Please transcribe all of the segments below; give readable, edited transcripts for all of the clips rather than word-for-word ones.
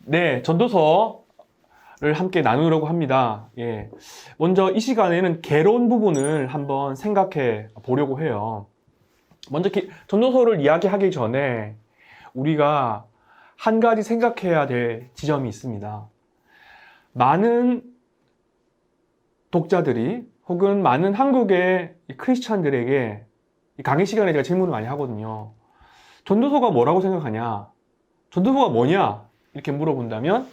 네, 전도서를 함께 나누려고 합니다. 예. 먼저 이 시간에는 개론 부분을 한번 생각해 보려고 해요. 먼저 전도서를 이야기하기 전에 우리가 한 가지 생각해야 될 지점이 있습니다. 많은 독자들이 혹은 많은 한국의 크리스찬들에게 강의 시간에 제가 질문을 많이 하거든요. 전도서가 뭐라고 생각하냐? 전도서가 뭐냐? 이렇게 물어본다면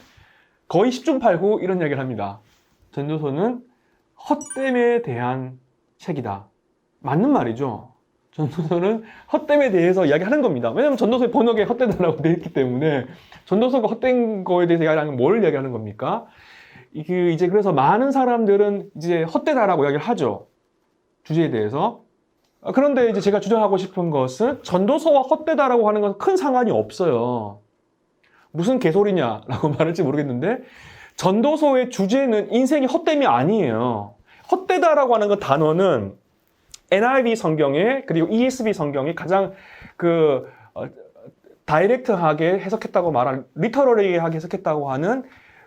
거의 10중 8구 이런 이야기를 합니다. 전도서는 헛됨에 대한 책이다. 맞는 말이죠. 전도서는 헛됨에 대해서 이야기하는 겁니다. 왜냐하면 전도서의 번역에 헛되다라고 되어 있기 때문에 전도서가 헛된 거에 대해서 이야기하는 뭘 이야기하는 겁니까? 이제 그래서 많은 사람들은 이제 헛되다라고 이야기를 하죠. 주제에 대해서. 그런데 이제 제가 주장하고 싶은 것은 전도서와 헛되다라고 하는 것은 큰 상관이 없어요. 무슨 개소리냐라고 말할지 모르겠는데 전도서의 주제는 인생의 헛됨이 아니에요. 헛되다라고 하는 그 단어는 NIV 성경에 그리고 ESV 성경에 가장 다이렉트하게 해석했다고 말하는 리터럴하게 해석했다고 하는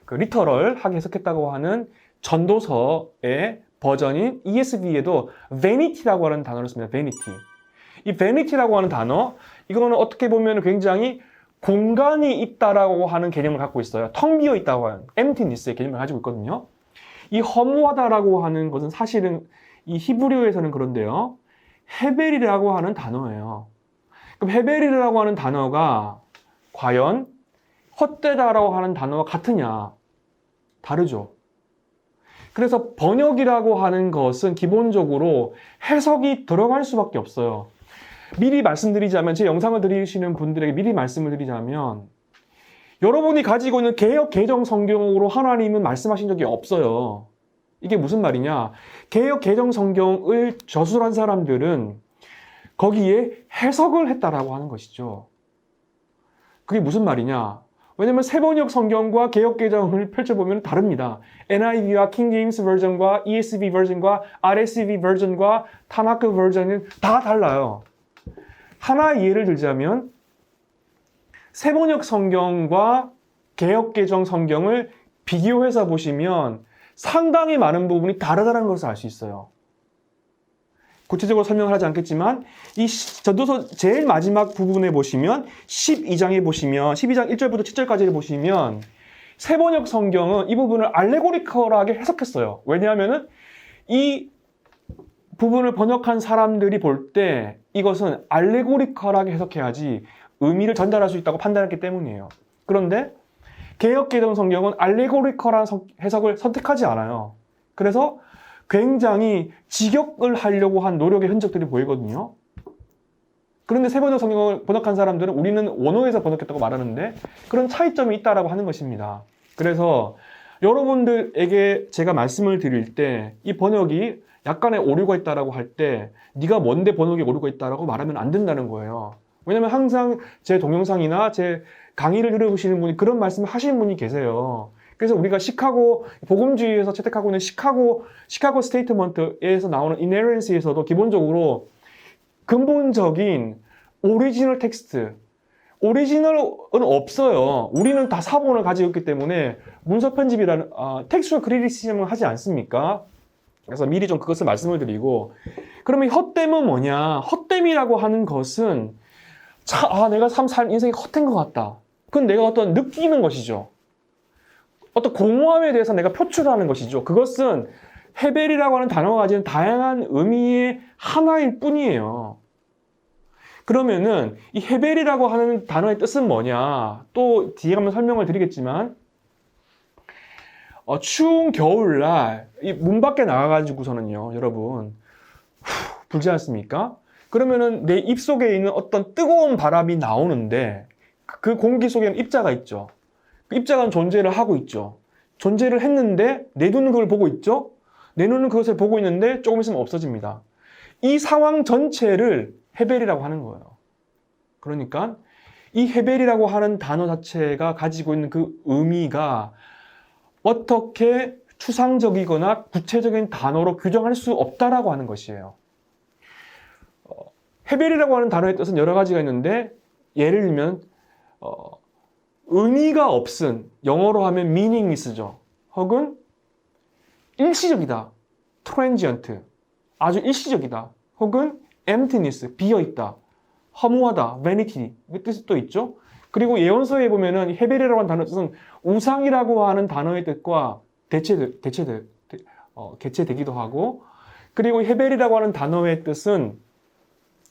리터럴하게 해석했다고 하는 전도서의 버전인 ESV에도 vanity라고 하는 단어를 씁니다. vanity. 이 vanity라고 하는 단어 이거는 어떻게 보면 굉장히 공간이 있다라고 하는 개념을 갖고 있어요. 텅 비어 있다고 하는 emptiness의 개념을 가지고 있거든요. 이 허무하다라고 하는 것은 사실은 이 히브리어에서는 그런데요. 헤벨이라고 하는 단어예요. 그럼 헤벨이라고 하는 단어가 과연 헛되다라고 하는 단어와 같으냐? 다르죠. 그래서 번역이라고 하는 것은 기본적으로 해석이 들어갈 수밖에 없어요. 미리 말씀드리자면, 제 영상을 들으시는 분들에게 미리 말씀을 드리자면 여러분이 가지고 있는 개역 개정 성경으로 하나님은 말씀하신 적이 없어요. 이게 무슨 말이냐? 개역 개정 성경을 저술한 사람들은 거기에 해석을 했다라고 하는 것이죠. 그게 무슨 말이냐? 왜냐면 세번역 성경과 개역 개정을 펼쳐보면 다릅니다. NIV와 킹 제임스 버전과 ESV 버전과 RSV 버전과 타나크 버전은 다 달라요. 하나 예를 들자면 세번역 성경과 개역 개정 성경을 비교해서 보시면 상당히 많은 부분이 다르다는 것을 알 수 있어요. 구체적으로 설명을 하지 않겠지만 이 전도서 제일 마지막 부분에 보시면 12장에 보시면 12장 1절부터 7절까지 보시면 세번역 성경은 이 부분을 알레고리컬하게 해석했어요. 왜냐하면 이 부분을 번역한 사람들이 볼 때 이것은 알레고리컬하게 해석해야지 의미를 전달할 수 있다고 판단했기 때문이에요. 그런데 개역개정 성경은 알레고리컬한 해석을 선택하지 않아요. 그래서 굉장히 직역을 하려고 한 노력의 흔적들이 보이거든요. 그런데 세번역 성경을 번역한 사람들은 우리는 원어에서 번역했다고 말하는데 그런 차이점이 있다라고 하는 것입니다. 그래서 여러분들에게 제가 말씀을 드릴 때 이 번역이 약간의 오류가 있다라고 할 때 네가 뭔데 번역에 오류가 있다라고 말하면 안 된다는 거예요. 왜냐면 항상 제 동영상이나 제 강의를 들어보시는 분이 그런 말씀을 하시는 분이 계세요. 그래서 우리가 시카고 복음주의에서 채택하고 있는 시카고 스테이트먼트에서 나오는 이네런시에서도 기본적으로 근본적인 오리지널 텍스트, 오리지널은 없어요. 우리는 다 사본을 가지고 있기 때문에 문서 편집이라는 텍스처 크리티시즘을 하지 않습니까? 그래서 미리 좀 그것을 말씀을 드리고, 그러면 헛됨은 뭐냐? 헛됨이라고 하는 것은 내가 산 인생이 헛된 것 같다. 그건 내가 어떤 느끼는 것이죠. 어떤 공허함에 대해서 내가 표출하는 것이죠. 그것은 헤벨이라고 하는 단어가 가지는 다양한 의미의 하나일 뿐이에요. 그러면은 이 헤벨이라고 하는 단어의 뜻은 뭐냐? 또 뒤에 가면 설명을 드리겠지만 추운 겨울날 이 문 밖에 나가가지고서는요, 여러분 불지 않습니까? 그러면은 내 입속에 있는 어떤 뜨거운 바람이 나오는데 그 공기 속에는 입자가 있죠. 그 입자가 존재를 하고 있죠. 존재를 했는데 내 눈은 그걸 보고 있죠. 내 눈은 그것을 보고 있는데 조금 있으면 없어집니다. 이 상황 전체를 헤벨이라고 하는 거예요. 그러니까 이 헤벨이라고 하는 단어 자체가 가지고 있는 그 의미가 어떻게 추상적이거나 구체적인 단어로 규정할 수 없다라고 하는 것이에요. 헤벨이라고 하는 단어의 뜻은 여러 가지가 있는데 예를 들면 의미가 없은, 영어로 하면 meaningless죠. 혹은 일시적이다. transient. 아주 일시적이다. 혹은 emptiness. 비어있다. 허무하다. vanity. 그 뜻이 또 있죠. 그리고 예언서에 보면은 헤벨이라고 하는 단어 뜻은 우상이라고 하는 단어의 뜻과 개체되기도 하고, 그리고 헤벨이라고 하는 단어의 뜻은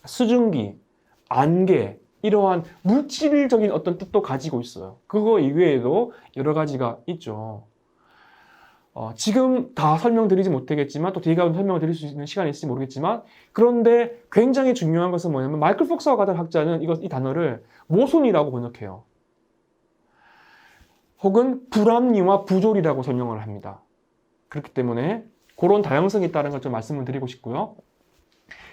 수증기, 안개, 이러한 물질적인 어떤 뜻도 가지고 있어요. 그거 이외에도 여러 가지가 있죠. 지금 다 설명드리지 못하겠지만 또 뒤에 가면 설명을 드릴 수 있는 시간이 있을지 모르겠지만, 그런데 굉장히 중요한 것은 뭐냐면 마이클 폭스와 같은 학자는 이 단어를 모순이라고 번역해요. 혹은 불합리와 부조리라고 설명을 합니다. 그렇기 때문에 그런 다양성이 있다는 걸 좀 말씀을 드리고 싶고요.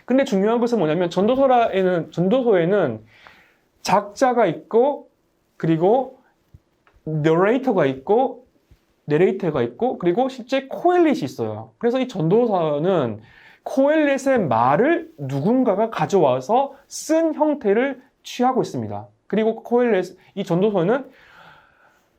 근데 중요한 것은 뭐냐면 전도서에는 작자가 있고, 그리고 너레이터가 있고, 그리고 실제 코엘렛이 있어요. 그래서 이 전도서는 코엘렛의 말을 누군가가 가져와서 쓴 형태를 취하고 있습니다. 그리고 이 전도서는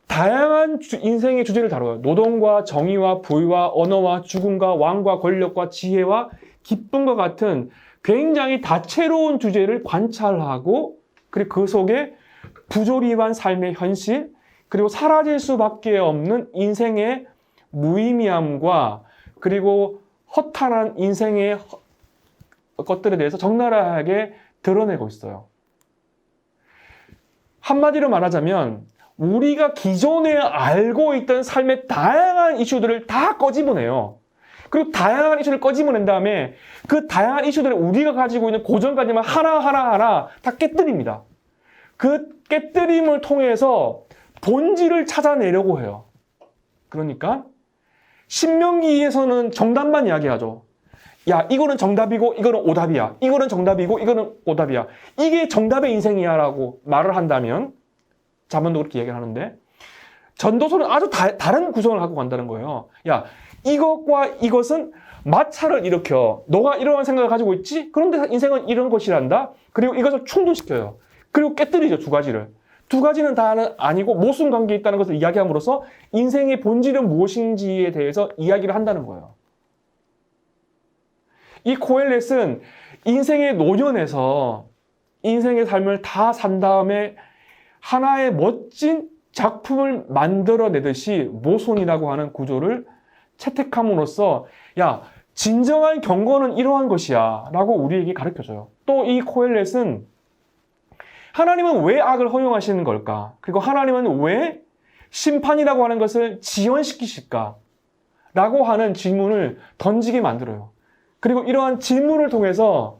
다양한 인생의 주제를 다뤄요. 노동과 정의와 부와 언어와 죽음과 왕과 권력과 지혜와 기쁨과 같은 굉장히 다채로운 주제를 관찰하고, 그리고 그 속에 부조리한 삶의 현실, 그리고 사라질 수밖에 없는 인생의 무의미함과, 그리고 허탄한 인생의 것들에 대해서 적나라하게 드러내고 있어요. 한마디로 말하자면 우리가 기존에 알고 있던 삶의 다양한 이슈들을 다 꺼집어내요. 그리고 다양한 이슈를 꺼집어낸 다음에 그 다양한 이슈들을 우리가 가지고 있는 고정관념을 하나하나 다 깨뜨립니다. 그 깨뜨림을 통해서 본질을 찾아내려고 해요. 그러니까 신명기에서는 정답만 이야기하죠. 야, 이거는 정답이고 이거는 오답이야. 이거는 정답이고 이거는 오답이야. 이게 정답의 인생이야 라고 말을 한다면, 자문도 그렇게 얘기를 하는데, 전도서는 아주 다른 구성을 갖고 간다는 거예요. 야, 이것과 이것은 마찰을 일으켜. 너가 이러한 생각을 가지고 있지? 그런데 인생은 이런 것이란다. 그리고 이것을 충돌시켜요. 그리고 깨뜨리죠, 두 가지를. 두 가지는 다는 아니고 모순 관계에 있다는 것을 이야기함으로써 인생의 본질은 무엇인지에 대해서 이야기를 한다는 거예요. 이 코엘렛은 인생의 노년에서 인생의 삶을 다 산 다음에 하나의 멋진 작품을 만들어내듯이 모손이라고 하는 구조를 채택함으로써, 야, 진정한 경건은 이러한 것이야 라고 우리에게 가르쳐줘요. 또 이 코엘렛은 하나님은 왜 악을 허용하시는 걸까? 그리고 하나님은 왜 심판이라고 하는 것을 지연시키실까? 라고 하는 질문을 던지게 만들어요. 그리고 이러한 질문을 통해서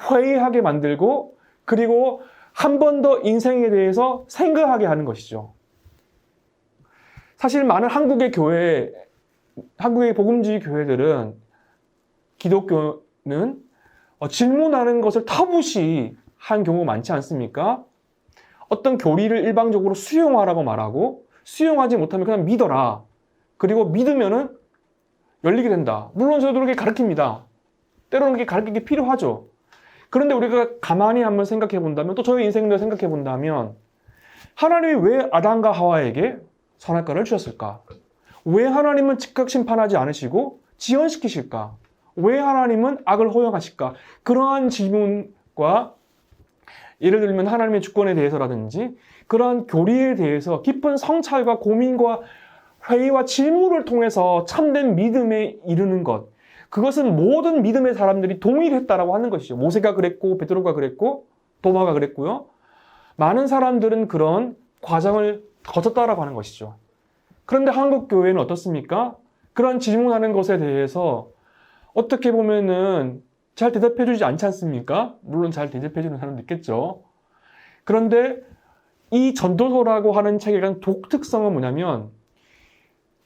회의하게 만들고, 그리고 한 번 더 인생에 대해서 생각하게 하는 것이죠. 사실 많은 한국의 복음주의 교회들은, 기독교는 질문하는 것을 터부시한 경우가 많지 않습니까? 어떤 교리를 일방적으로 수용하라고 말하고, 수용하지 못하면 그냥 믿어라. 그리고 믿으면은 열리게 된다. 물론 저도 그렇게 가르칩니다. 때로는 그렇게 가르치는 게 필요하죠. 그런데 우리가 가만히 한번 생각해 본다면, 또 저의 인생도 생각해 본다면, 하나님이 왜 아담과 하와에게 선악과를 주셨을까? 왜 하나님은 즉각 심판하지 않으시고 지연시키실까? 왜 하나님은 악을 허용하실까? 그러한 질문과, 예를 들면 하나님의 주권에 대해서라든지 그러한 교리에 대해서 깊은 성찰과 고민과 회의와 질문을 통해서 참된 믿음에 이르는 것, 그것은 모든 믿음의 사람들이 동일했다라고 하는 것이죠. 모세가 그랬고, 베드로가 그랬고, 도마가 그랬고요. 많은 사람들은 그런 과정을 거쳤다라고 하는 것이죠. 그런데 한국 교회는 어떻습니까? 그런 질문하는 것에 대해서 어떻게 보면은 잘 대답해 주지 않지 않습니까? 물론 잘 대답해 주는 사람도 있겠죠. 그런데 이 전도서라고 하는 책에 대한 독특성은 뭐냐면,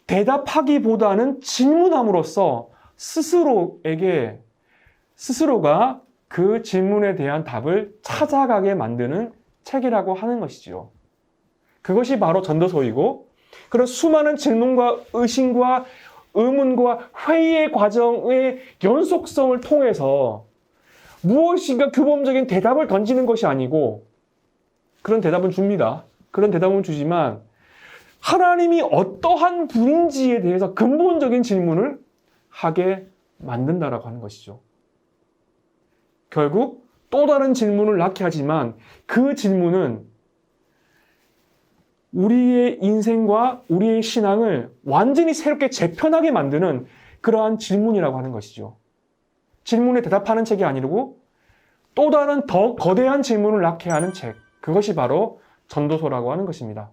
대답하기보다는 질문함으로써 스스로가 그 질문에 대한 답을 찾아가게 만드는 책이라고 하는 것이죠. 그것이 바로 전도서이고, 그런 수많은 질문과 의심과 의문과 회의의 과정의 연속성을 통해서 무엇인가 규범적인 대답을 던지는 것이 아니고, 그런 대답은 줍니다. 그런 대답은 주지만 하나님이 어떠한 분인지에 대해서 근본적인 질문을 하게 만든다라고 하는 것이죠. 결국 또 다른 질문을 낳게 하지만 그 질문은 우리의 인생과 우리의 신앙을 완전히 새롭게 재편하게 만드는 그러한 질문이라고 하는 것이죠. 질문에 대답하는 책이 아니고 또 다른 더 거대한 질문을 낳게 하는 책. 그것이 바로 전도서라고 하는 것입니다.